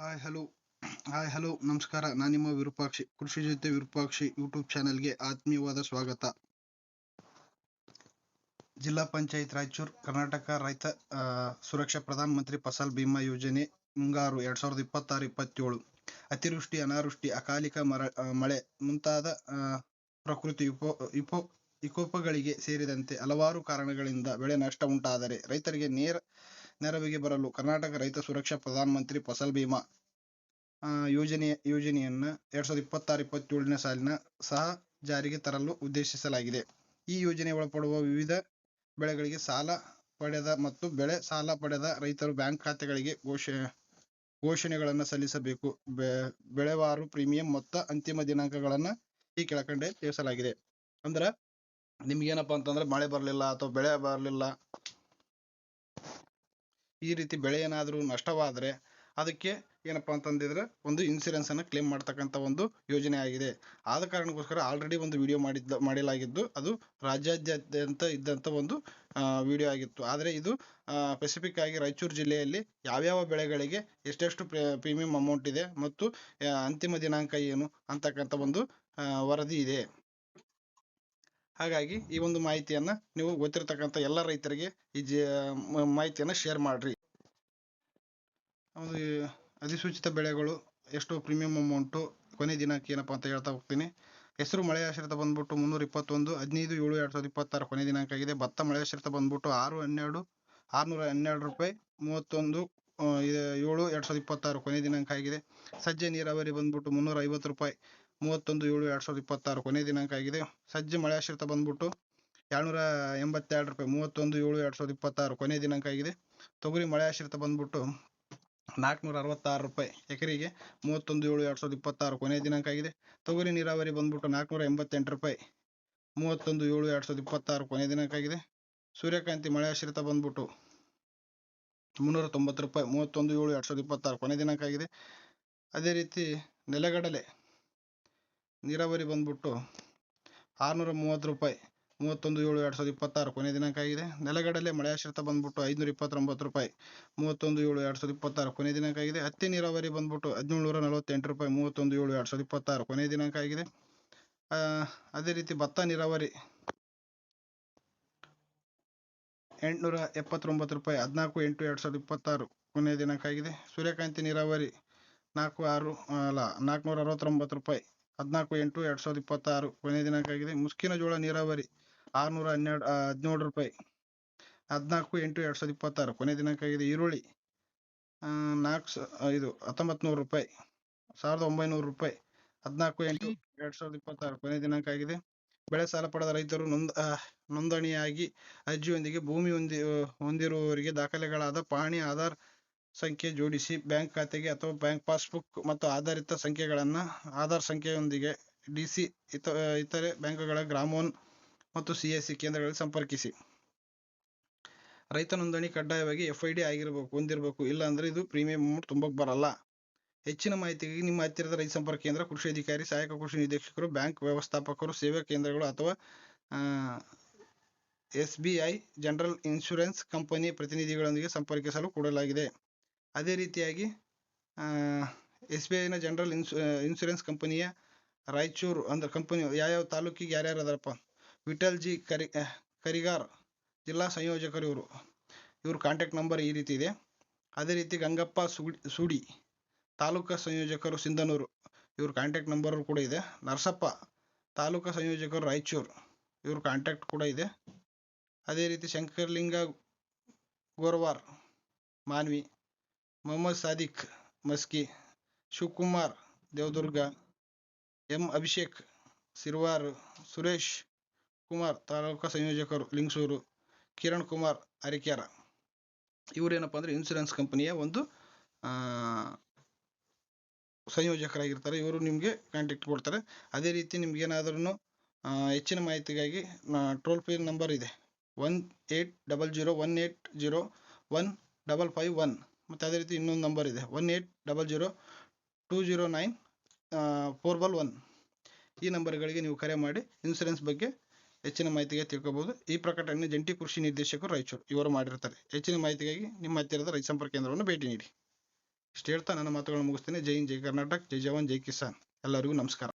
Hi hello ನಮಸ್ಕಾರ. ನಾನು ನಿಮ್ಮ ವಿರೂಪಾಕ್ಷಿ. ಕೃಷಿ ಜೊತೆ ವಿರೂಪಾಕ್ಷಿ ಯೂಟ್ಯೂಬ್ ಚಾನೆಲ್ಗೆ ಆತ್ಮೀಯವಾದ ಸ್ವಾಗತ. ಜಿಲ್ಲಾ ಪಂಚಾಯತ್ ರಾಯಚೂರು ಕರ್ನಾಟಕ ರೈತ ಸುರಕ್ಷಾ ಪ್ರಧಾನ ಮಂತ್ರಿ ಫಸಲ್ ಬಿಮಾ ಯೋಜನೆ ಮುಂಗಾರು 2026-27 ಅತಿವೃಷ್ಟಿ, ಅನಾವೃಷ್ಟಿ, ಅಕಾಲಿಕ ಮಳೆ ಮುಂತಾದ ಪ್ರಕೃತಿ ವಿಕೋಪಗಳಿಗೆ ಸೇರಿದಂತೆ ಹಲವಾರು ಕಾರಣಗಳಿಂದ ಬೆಳೆ ನಷ್ಟ ಉಂಟಾದರೆ ರೈತರಿಗೆ ನೆರವಿಗೆ ಬರಲು ಕರ್ನಾಟಕ ರೈತ ಸುರಕ್ಷಾ ಪ್ರಧಾನ ಮಂತ್ರಿ ಫಸಲ್ ಬಿಮಾ ಯೋಜನೆಯನ್ನು 2026-27 ಸಾಲಿನ ಸಹ ಜಾರಿಗೆ ತರಲು ಉದ್ದೇಶಿಸಲಾಗಿದೆ. ಈ ಯೋಜನೆ ಒಳಪಡುವ ವಿವಿಧ ಬೆಳೆಗಳಿಗೆ ಸಾಲ ಪಡೆದ ಮತ್ತು ಬೆಳೆ ಸಾಲ ಪಡೆದ ರೈತರು ಬ್ಯಾಂಕ್ ಖಾತೆಗಳಿಗೆ ಘೋಷಣೆಗಳನ್ನು ಸಲ್ಲಿಸಬೇಕು. ಬೆಳೆವಾರು ಪ್ರೀಮಿಯಂ ಮೊತ್ತ ಅಂತಿಮ ದಿನಾಂಕಗಳನ್ನು ಈ ಕೆಳಕಂಡೆ ತಿಳಿಸಲಾಗಿದೆ. ಅಂದ್ರೆ ನಿಮ್ಗೇನಪ್ಪ ಅಂತಂದ್ರೆ ಮಳೆ ಬರಲಿಲ್ಲ ಅಥವಾ ಬೆಳೆ ಬರಲಿಲ್ಲ, ಈ ರೀತಿ ಬೆಳೆ ಏನಾದರೂ ನಷ್ಟವಾದರೆ ಅದಕ್ಕೆ ಏನಪ್ಪಾ ಅಂತಂದಿದ್ರೆ ಒಂದು ಇನ್ಸೂರೆನ್ಸ್ ಅನ್ನು ಕ್ಲೇಮ್ ಮಾಡ್ತಕ್ಕಂಥ ಒಂದು ಯೋಜನೆ ಆಗಿದೆ. ಆದ ಕಾರಣಕ್ಕೋಸ್ಕರ ಆಲ್ರೆಡಿ ಒಂದು ವಿಡಿಯೋ ಮಾಡಲಾಗಿದ್ದು ಅದು ರಾಜ್ಯಾದ್ಯಂತ ಇದ್ದಂಥ ಒಂದು ವಿಡಿಯೋ ಆಗಿತ್ತು. ಆದರೆ ಇದು ಸ್ಪೆಸಿಫಿಕ್ ಆಗಿ ರಾಯಚೂರು ಜಿಲ್ಲೆಯಲ್ಲಿ ಯಾವ್ಯಾವ ಬೆಳೆಗಳಿಗೆ ಎಷ್ಟೆಷ್ಟು ಪ್ರೀಮಿಯಂ ಅಮೌಂಟ್ ಇದೆ ಮತ್ತು ಅಂತಿಮ ದಿನಾಂಕ ಏನು ಅಂತಕ್ಕಂಥ ಒಂದು ವರದಿ ಇದೆ. ಹಾಗಾಗಿ ಈ ಒಂದು ಮಾಹಿತಿಯನ್ನ ನೀವು ಗೊತ್ತಿರತಕ್ಕಂಥ ಎಲ್ಲ ರೈತರಿಗೆ ಈ ಮಾಹಿತಿಯನ್ನ ಶೇರ್ ಮಾಡ್ರಿ. ಒಂದು ಅಧಿಸೂಚಿತ ಬೆಳೆಗಳು ಎಷ್ಟು ಪ್ರೀಮಿಯಂ ಅಮೌಂಟು ಕೊನೆ ದಿನಾಂಕ ಏನಪ್ಪಾ ಅಂತ ಹೇಳ್ತಾ ಹೋಗ್ತೀನಿ. ಹೆಸರು ಮಳೆಯಾಶ್ರಿತ ಬಂದ್ಬಿಟ್ಟು 321 15/7/2026 ಕೊನೆ ದಿನಾಂಕ ಆಗಿದೆ. ಭತ್ತ ಮಳೆಯಾಶ್ರಿತ ಬಂದ್ಬಿಟ್ಟು 612 ರೂಪಾಯಿ 31/7/2026 ಕೊನೆ ದಿನಾಂಕ ಆಗಿದೆ. ಸಜ್ಜೆ ನೀರಾವರಿ ಬಂದ್ಬಿಟ್ಟು 350 ರೂಪಾಯಿ 31/7/2026 ಕೊನೆ ದಿನಾಂಕ ಆಗಿದೆ. ಸಜ್ಜೆ ಮಳೆಯಾಶ್ರಿತ ಬಂದ್ಬಿಟ್ಟು 282 ರೂಪಾಯಿ 31/7/2026 ಕೊನೆ ದಿನಾಂಕ ಆಗಿದೆ. ತೊಗರಿ ಮಳೆಯಾಶ್ರಿತ ಬಂದ್ಬಿಟ್ಟು 466 ರೂಪಾಯಿ ಎಕರೆಗೆ 31/7/2026 ಕೊನೆ ದಿನಾಂಕ ಆಗಿದೆ. ತೊಗರಿ ನೀರಾವರಿ ಬಂದ್ಬಿಟ್ಟು 488 ರೂಪಾಯಿ 31/7/2026 ಕೊನೆ ದಿನಾಂಕ ಆಗಿದೆ. ಸೂರ್ಯಕಾಂತಿ ಮಳೆಯಾಶ್ರಿತ ಬಂದ್ಬಿಟ್ಟು 390 ರೂಪಾಯಿ 31/7/2026 ಕೊನೆ ದಿನಾಂಕ ಆಗಿದೆ. ಅದೇ ರೀತಿ ನೆಲಗಡಲೆ ನೀರಾವರಿ ಬಂದ್ಬಿಟ್ಟು 630 ರೂಪಾಯಿ 31/7/2026 ಕೊನೆ ದಿನಾಂಕ ಆಗಿದೆ. ನೆಲಗಡಲೆ ಮಳೆಯಾಶ್ರಿತ ಬಂದ್ಬಿಟ್ಟು 529 ರೂಪಾಯಿ 31/7/2026 ಕೊನೆ ದಿನಾಂಕ ಆಗಿದೆ. ಹತ್ತಿ ನೀರಾವರಿ ಬಂದ್ಬಿಟ್ಟು 1748 ರೂಪಾಯಿ 31/7/2026 ಕೊನೆ ದಿನಾಂಕ ಆಗಿದೆ. ಅದೇ ರೀತಿ ಭತ್ತ ನೀರಾವರಿ 879 ರೂಪಾಯಿ 14/8/2026 ಕೊನೆ ದಿನಾಂಕ ಆಗಿದೆ. ಸೂರ್ಯಕಾಂತಿ ನೀರಾವರಿ 469 ರೂಪಾಯಿ 14/8/2026 ಕೊನೆ ದಿನಾಂಕ ಆಗಿದೆ. ಮುಸ್ಕಿನ ಜೋಳ ನೀರಾವರಿ 617 ರೂಪಾಯಿ 14/8/2026 ಕೊನೆ ದಿನಾಂಕ ಆಗಿದೆ. ಈರುಳ್ಳಿ 1900 ರೂಪಾಯಿ 1900 ರೂಪಾಯಿ 14/8/2026 ಕೊನೆ ದಿನಾಂಕ ಆಗಿದೆ. ಬೆಳೆ ಸಾಲ ಪಡೆದ ರೈತರು ನೋಂದಣಿಯಾಗಿ ಅರ್ಜಿಯೊಂದಿಗೆ ಭೂಮಿ ಹೊಂದಿರುವವರಿಗೆ ದಾಖಲೆಗಳಾದ ಪಹಣಿ, ಆಧಾರ್ ಸಂಖ್ಯೆ ಜೋಡಿಸಿ ಬ್ಯಾಂಕ್ ಖಾತೆಗೆ ಅಥವಾ ಬ್ಯಾಂಕ್ ಪಾಸ್ಬುಕ್ ಮತ್ತು ಆಧಾರಿತ ಸಂಖ್ಯೆಗಳನ್ನು ಆಧಾರ್ ಸಂಖ್ಯೆಯೊಂದಿಗೆ ಡಿಸಿ ಇತರೆ ಬ್ಯಾಂಕುಗಳ ಗ್ರಾಮೋನ್ ಮತ್ತು ಸಿಎಸ್ಸಿ ಕೇಂದ್ರಗಳಲ್ಲಿ ಸಂಪರ್ಕಿಸಿ. ರೈತ ನೋಂದಣಿ ಕಡ್ಡಾಯವಾಗಿ FID ಹೊಂದಿರಬೇಕು. ಇಲ್ಲ ಅಂದ್ರೆ ಇದು ಪ್ರೀಮಿಯಂ ಅಮೌಂಟ್ ತುಂಬಕ್ಕೆ ಬರಲ್ಲ. ಹೆಚ್ಚಿನ ಮಾಹಿತಿಗಾಗಿ ನಿಮ್ಮ ಹತ್ತಿರದ ರೈತ ಸಂಪರ್ಕ ಕೇಂದ್ರ, ಕೃಷಿ ಅಧಿಕಾರಿ, ಸಹಾಯಕ ಕೃಷಿ ನಿರ್ದೇಶಕರು, ಬ್ಯಾಂಕ್ ವ್ಯವಸ್ಥಾಪಕರು, ಸೇವಾ ಕೇಂದ್ರಗಳು ಅಥವಾ SBI ಜನರಲ್ ಇನ್ಶೂರೆನ್ಸ್ ಕಂಪನಿ ಪ್ರತಿನಿಧಿಗಳೊಂದಿಗೆ ಸಂಪರ್ಕಿಸಲು ಕೊಡಲಾಗಿದೆ. ಅದೇ ರೀತಿಯಾಗಿ SBIನ ಜನರಲ್ ಇನ್ಶೂರೆನ್ಸ್ ಕಂಪನಿಯ ರಾಯಚೂರು ಅಂದ್ರೆ ಕಂಪನಿ ಯಾವ್ಯಾವ ತಾಲೂಕಿಗೆ ಯಾರ್ಯಾರು ಅದಾರಪ್ಪ, ವಿಠಲ್ ಜಿ ಕರಿಗಾರ್ ಜಿಲ್ಲಾ ಸಂಯೋಜಕರು ಇವ್ರ ಕಾಂಟ್ಯಾಕ್ಟ್ ನಂಬರ್ ಈ ರೀತಿ ಇದೆ. ಅದೇ ರೀತಿ ಗಂಗಪ್ಪ ಸೂಡಿ ತಾಲೂಕಾ ಸಂಯೋಜಕರು ಸಿಂಧನೂರು, ಇವ್ರ ಕಾಂಟ್ಯಾಕ್ಟ್ ನಂಬರ್ ಕೂಡ ಇದೆ. ನರಸಪ್ಪ ತಾಲೂಕಾ ಸಂಯೋಜಕರು ರಾಯಚೂರು, ಇವ್ರ ಕಾಂಟ್ಯಾಕ್ಟ್ ಕೂಡ ಇದೆ. ಅದೇ ರೀತಿ ಶಂಕರ್ಲಿಂಗ ಗೋರವಾರ್ ಮಾನ್ವಿ, ಮೊಹಮ್ಮದ್ ಸಾದಿಕ್ ಮಸ್ಕಿ, ಶಿವಕುಮಾರ್ ದೇವದುರ್ಗ, ಅಭಿಷೇಕ್ ಸಿರ್ವಾರ್, ಸುರೇಶ್ ಕುಮಾರ್ ತಾಲೂಕಾ ಸಂಯೋಜಕರು ಲಿಂಗಸೂರು, ಕಿರಣ್ ಕುಮಾರ್ ಅರಿಕ್ಯಾರ, ಇವರೇನಪ್ಪ ಅಂದ್ರೆ ಇನ್ಶೂರೆನ್ಸ್ ಕಂಪನಿಯ ಒಂದು ಸಂಯೋಜಕರಾಗಿರ್ತಾರೆ. ಇವರು ನಿಮಗೆ ಕಾಂಟ್ಯಾಕ್ಟ್ ಕೊಡ್ತಾರೆ. ಅದೇ ರೀತಿ ನಿಮ್ಗೇನಾದ್ರೂ ಹೆಚ್ಚಿನ ಮಾಹಿತಿಗಾಗಿ ಟೋಲ್ ಫ್ರೀ ನಂಬರ್ ಇದೆ 180018015551 ಮತ್ತು ಅದೇ ರೀತಿ ಇನ್ನೊಂದು ನಂಬರ್ ಇದೆ 1800209411. ಈ ನಂಬರ್ಗಳಿಗೆ ನೀವು ಕರೆ ಮಾಡಿ ಇನ್ಶೂರೆನ್ಸ್ ಬಗ್ಗೆ ಹೆಚ್ಚಿನ ಮಾಹಿತಿಗೆ ತಿಳ್ಕೋಬಹುದು. ಈ ಪ್ರಕಟಣೆ ಜಂಟಿ ಕೃಷಿ ನಿರ್ದೇಶಕರು ರಾಯಚೂರು ಇವರು ಮಾಡಿರ್ತಾರೆ. ಹೆಚ್ಚಿನ ಮಾಹಿತಿಗಾಗಿ ನಿಮ್ಮ ಹತ್ತಿರದ ರೈತ ಸಂಪರ್ಕ ಕೇಂದ್ರವನ್ನು ಭೇಟಿ ನೀಡಿ. ಇಷ್ಟು ಹೇಳ್ತಾ ನನ್ನ ಮಾತುಗಳನ್ನು ಮುಗಿಸ್ತೇನೆ. ಜೈ ಹಿಂದ್, ಜೈ ಕರ್ನಾಟಕ್, ಜೈ ಜವಾನ್, ಜೈ ಕಿಸಾನ್. ಎಲ್ಲರಿಗೂ ನಮಸ್ಕಾರ.